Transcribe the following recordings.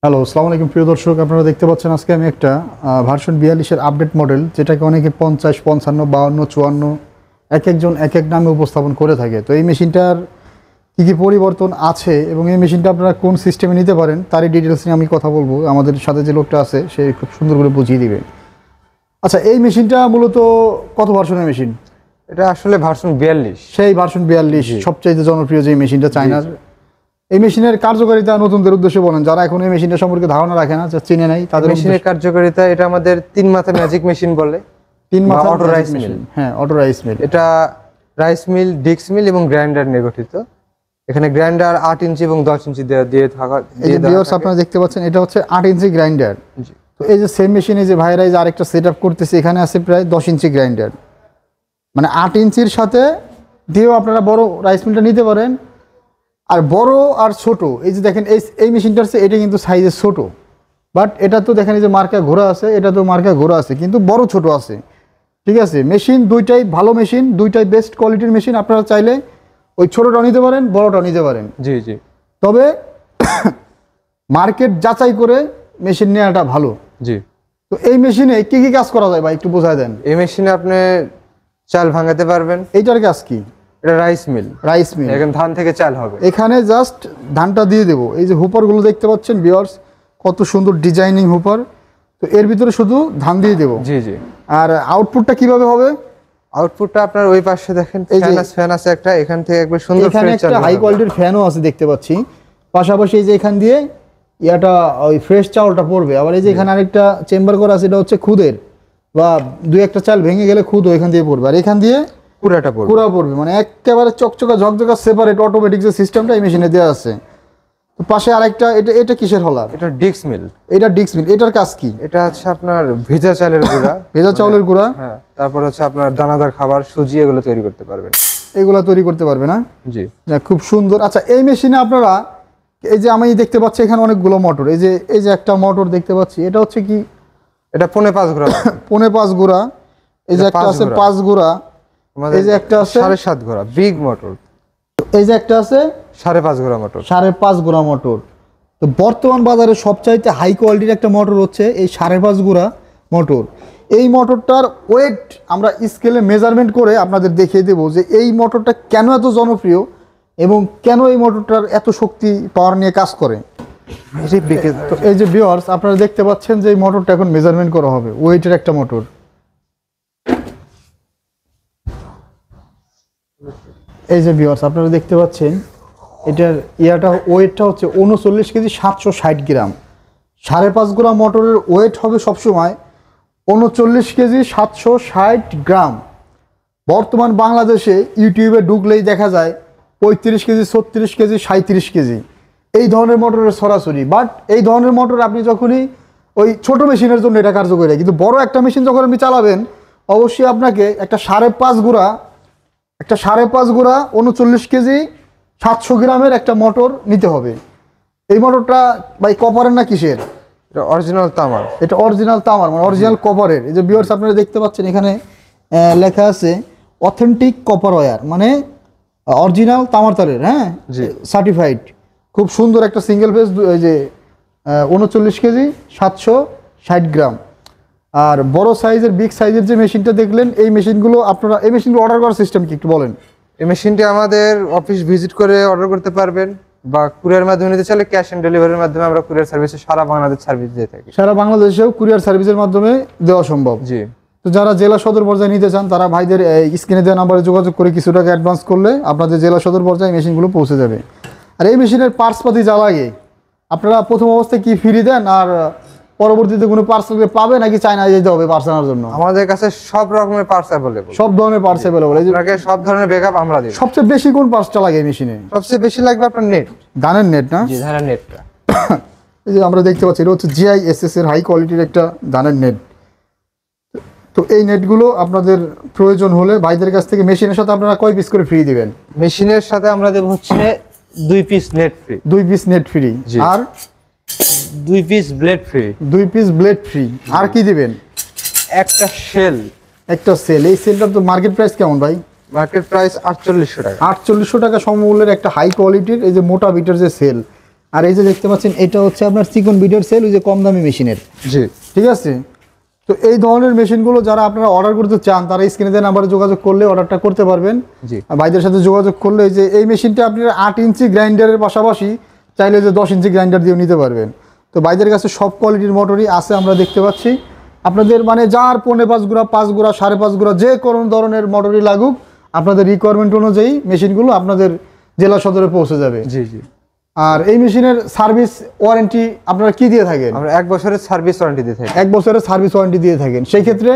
Hello, আসসালামু আলাইকুম প্রিয় দর্শক। আপনারা দেখতে পাচ্ছেন আজকে আমি একটা ভার্সন 42-এর আপডেট মডেল, যেটাকে অনেকে 50, 55, 52, 54 একজন এক এক নামে উপস্থাপন করে থাকে। তো এই মেশিনটার কী কী পরিবর্তন আছে এবং এই মেশিনটা আপনারা কোন সিস্টেমে নিতে পারেন তারই ডিটেলস নিয়ে আমি কথা বলবো। আমাদের সাথে যে লোকটা আছে সে খুব সুন্দর করে বুঝিয়ে দিবে। আচ্ছা, এই মেশিনটা মূলত কত ভার্সনের মেশিন? এটা আসলে ভার্সন 42। সেই ভার্সন 42 সবচাইতে জনপ্রিয় যে মেশিনটা চায়নার। এই মেশিনের কার্যকারিতা নতুনদের উদ্দেশ্যে বলেন, যারা এখন এই মেশিনটা সম্পর্কে ধারণা রাখে না, চিনে নাই তাদের। মেশিনের কার্যকারিতা, এটা আমাদের 3 মাথা ম্যাজিক মেশিন বলে। 3 মাথা অটো রাইস মিল। হ্যাঁ, অটো রাইস মিল। এটা রাইস মিল, ডিক্স মিল এবং গ্রাইন্ডার নিয়ে গঠিত। এখানে গ্রাইন্ডার 8 ইঞ্চি এবং 10 ইঞ্চি দিয়ে থাকা। এই যে ভিউয়ার্স আপনারা দেখতে পাচ্ছেন, এটা হচ্ছে 8 ইঞ্চি গ্রাইন্ডার। তো এই যে সেম মেশিনে যে ভাইরা যে আরেকটা সেটআপ করতেছে, এখানে আছে প্রায় 10 ইঞ্চি গ্রাইন্ডার। মানে 8 ইঞ্চির সাথে দিয়েও আপনারা বড় রাইস মিলটা নিতে পারেন। আর বড় আর ছোট, এই যে দেখেন এই মেশিনটার চেয়ে এটা কিন্তু সাইজে ছোট, বাট এটা তো দেখেন এই যে মার্কা ঘোরা আছে, এটা তো মার্কা ঘোরা আছে, কিন্তু বড় ছোট আছে। ঠিক আছে, মেশিন দুইটাই ভালো মেশিন, দুইটাই বেস্ট কোয়ালিটির মেশিন। আপনারা চাইলে ওই ছোটটাও নিতে পারেন, বড়টাও নিতে পারেন। জি জি। তবে মার্কেট যাচাই করে মেশিন নেওয়াটা ভালো। জি। তো এই মেশিনে কি কি কাজ করা যায় ভাই, একটু বোঝায় দেন। এই মেশিনে আপনি চাল ভাঙাতে পারবেন। এইটার কাজ কি? এটা রাইস মিল। রাইস মিল, এখানে ধান থেকে চাল হবে। এখানে জাস্ট ধানটা দিয়ে দেবো। এই যে হুপারগুলো দেখতে পাচ্ছেন ভিউয়ার্স, কত সুন্দর ডিজাইনিং হুপার। তো এর ভিতরে শুধু ধান দিয়ে দেবো। জি জি। আর আউটপুটটা কিভাবে হবে? আউটপুটটা আপনার ওই পাশে দেখেন, ফ্যান আছে একটা, এখান থেকে একবার সুন্দর এখানে একটা হাই কোয়ালিটির ফ্যানও আছে দেখতে পাচ্ছি। পাশাপাশি এই যে এখান দিয়ে ইয়াটা ওই ফ্রেশ চাউলটা পড়বে। আবার এই যে এখানে আরেকটা চেম্বার করা আছে, এটা হচ্ছে খুদের, বা দুই একটা চাল ভেঙে গেলে খুদ এখান দিয়ে পড়বে। আর এখান দিয়ে পুরা পড়বে, মানে একেবারে চকচকা ঝকঝকা সেপারেট অটোমেটিক যে সিস্টেমটা এই মেশিনে দেওয়া আছে। তো পাশে আরেকটা, এটা কিসের হলার? এটা ডিক্স মিল। এটা ডিক্স মিল। এটার কাজ কি? এটা হচ্ছে আপনার ভেজা চালের গুঁড়া। ভেজা চাউলের গুঁড়া। হ্যাঁ, তারপর হচ্ছে আপনার দানাদার খাবার, সুজি, এগুলো তৈরি করতে পারবেন। এগুলা তৈরি করতে পারবে না? জি। খুব সুন্দর। আচ্ছা, এই মেশিনে আপনারা এই যে আমি দেখতে পাচ্ছি এখানে অনেকগুলো মোটর, এই যে একটা মোটর দেখতে পাচ্ছি, এটা হচ্ছে কি? এটা 5.5 গুঁড়া। 5.5 গুঁড়া। এই যে একটা আছে 5 গুঁড়া, এই যে একটা আছে 7.5 গুঁড়া বিগ মোটর, এই যে একটা আছে 5.5 গুঁড়া মোটর। 5.5 গুঁড়া মোটর। তো বর্তমান বাজারে সবচাইতে হাই কোয়ালিটির একটা মোটর হচ্ছে এই 5.5 গুঁড়া মোটর। এই মোটরটার ওয়েট আমরা স্কেলে মেজারমেন্ট করে আপনাদের দেখিয়ে দেবো যে এই মোটরটা কেন এত জনপ্রিয় এবং কেন এই মোটরটার এত শক্তি পাওয়ার নিয়ে কাজ করে। তো এই যে ভিউয়ার্স আপনারা দেখতে পাচ্ছেন যে এই মোটরটা এখন মেজারমেন্ট করা হবে, ওয়েটের একটা মোটর। এই যে ভিউয়ার্স আপনারা দেখতে পাচ্ছেন এটার ওয়েটটা হচ্ছে 39 কেজি 760 গ্রাম। 5.5 গুঁড়া মোটরের ওয়েট হবে সবসময় 39 কেজি 760 গ্রাম। বর্তমান বাংলাদেশে ইউটিউবে ঢুকলেই দেখা যায় 35 কেজি 36 কেজি 37 কেজি এই ধরনের মোটরের সরাসরি। বাট এই ধরনের মোটর আপনি যখনই ওই ছোট মেশিনের জন্য এটা কার্যকরী, কিন্তু বড় একটা মেশিন যখন আপনি চালাবেন অবশ্যই আপনাকে একটা 5.5 গুঁড়া 39 কেজি 700 গ্রামের একটা মোটর নিতে হবে। এই মোটরটা ভাই কপারের না কিসের? এটা অরিজিনাল তামার। এটা অরিজিনাল তামার, মানে অরিজিনাল কপারের। এই যে ভিউয়ার্স আপনারা দেখতে পাচ্ছেন এখানে লেখা আছে অথেন্টিক কপার ওয়্যার, মানে অরিজিনাল তামার তারের। হ্যাঁ, সার্টিফাইড। খুব সুন্দর একটা সিঙ্গেল ফেজ, এই যে 39 কেজি 760 গ্রাম। আর বড় সাইজের বিগ সাইজের যে মেশিনটা দেখলেন, এই মেশিনগুলো আপনারা এই মেশিনগুলো অর্ডার করার সিস্টেম কি একটু বলেন? এই মেশিনটি আমাদের অফিস ভিজিট করে অর্ডার করতে পারবেন, বা কুরিয়ার মাধ্যমে নিতে চাইলে ক্যাশ অন ডেলিভারির মাধ্যমে আমরা কুরিয়ার সার্ভিসে সারা বাংলাদেশ সার্ভিস দিয়ে থাকি। সারা বাংলাদেশেও কুরিয়ার সার্ভিসের মাধ্যমে দেওয়া সম্ভব। জি। তো যারা জেলা সদর পর্যায়ে নিতে চান তারা ভাইদের স্ক্রিনে দেওয়া নাম্বারে যোগাযোগ করে কিছু টাকা অ্যাডভান্স করলে আপনাদের জেলা সদর পর্যায়ে মেশিনগুলো পৌঁছে যাবে। আর এই মেশিনের পার্টসপাতি যা লাগে আপনারা প্রথম অবস্থায় কি ফ্রি দেন, আর পরবর্তীতে কোনো পার্সেল পাবে নাকি চায়না যেতে হবে পার্স আনার জন্য? আমাদের কাছে সব রকমের পার্টস অ্যাভেলেবল। সব ধরনের পার্টস অ্যাভেলেবল। আপনাকে সব ধরনের ব্যাকআপ আমরা দিই। সবচেয়ে বেশি কোন পার্টসটা লাগে এই মেশিনে? সবচেয়ে বেশি লাগবে আপনার নেট, ধানের নেট। না? জি, ধানের নেটটা। এই যে আমরা দেখতে পাচ্ছি এটা হচ্ছে GISS এর হাই কোয়ালিটির একটা ধানের নেট। তো এই নেটগুলো আপনাদের প্রয়োজন হলে ভাইদের কাছ থেকে মেশিনের সাথে আপনারা কয় পিস করে ফ্রি দিবেন? মেশিনের সাথে আমরা দেব হচ্ছে 2 piece net free. 2 piece net free. আর 2 piece blade free. 2 piece blade free. আর কি দিবেন? একটা সেল। একটা সেল। এই সেলটার তো মার্কেট প্রাইস কেমন ভাই? মার্কেট প্রাইস 4800 টাকা। 4800 টাকা সমমূল্যের একটা হাই কোয়ালিটির এই যে মোটা বিটের যে সেল, আর এই যে দেখতে পাচ্ছেন এটা হচ্ছে আপনার চিকন বিডের সেল, ওই যে কম দামি মেশিনের। জি ঠিক আছে, তো এই ধরনের মেশিনগুলো যারা আপনারা অর্ডার করতে চান তারা স্ক্রিনে দেওয়া নাম্বারে যোগাযোগ করলে অর্ডারটা করতে পারবেন। জি আর ভাইদের সাথে যোগাযোগ করলে এই যে এই মেশিনটা আপনারা 8 ইঞ্চি গ্রাইন্ডারের পাশাপাশি চাইলে যে 10 ইঞ্চি গ্রাইন্ডার দিয়েও নিতে পারবেন। তো ভাইদের কাছে সব কোয়ালিটির মোটরই আছে আমরা দেখতে পাচ্ছি। আপনাদের মানে যার 4.5 গুড়া 5 গুড়া 5.5 গুড়া যে কোনো ধরনের মোটরই লাগুক, আপনাদের রিকোয়ারমেন্ট অনুযায়ী মেশিনগুলো আপনাদের জেলা সদরে পৌঁছে যাবে। জি জি। আর এই মেশিনের সার্ভিস ওয়ারেন্টি আপনারা কি দিয়ে থাকেন? আমরা 1 বছরের সার্ভিস ওয়ারেন্টি দিয়ে থাকি। 1 বছরের সার্ভিস ওয়ারেন্টি দিয়ে থাকেন। সেই ক্ষেত্রে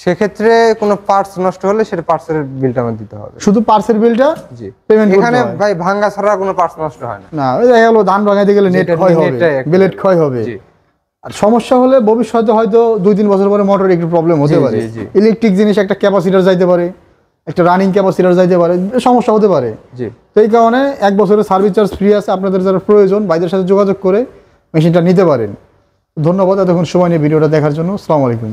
সেক্ষেত্রে কোনো পার্টস নষ্ট হলে সেটা পার্টসের বিলটা আমাদের দিতে হবে। শুধু পার্সেল বিলটা জি পেমেন্ট করতে এখানে হয়। ভাই ভাঙা ছাড়া কোনো পার্টস নষ্ট হয় না। না, ওই দেখা গেল ধান ভাঙাইতে গেলে নেট যেটা ক্ষয় হবে, নেটটাই একটা- ব্লেড ক্ষয় হবে। জি আর সমস্যা হলে ভবিষ্যতে হয়তো 2-3 বছর পরে মোটরে একটু প্রবলেম হতে জি, পারে। জি, জি। ইলেকট্রিক জিনিস একটা ক্যাপাসিটর যাইতে পারে, একটা রানিং ক্যাপাসিটর যাইতে পারে, সমস্যা হতে পারে। জি। তো এই কারণে 1 বছরের সার্ভিস চার্জ ফ্রি আছে। আপনাদের যারা প্রয়োজন ভাইদের সাথে যোগাযোগ করে মেশিনটা নিতে পারেন। ধন্যবাদ এতক্ষণ সময় নিয়ে ভিডিওটা দেখার জন্য। আসসালামু আলাইকুম।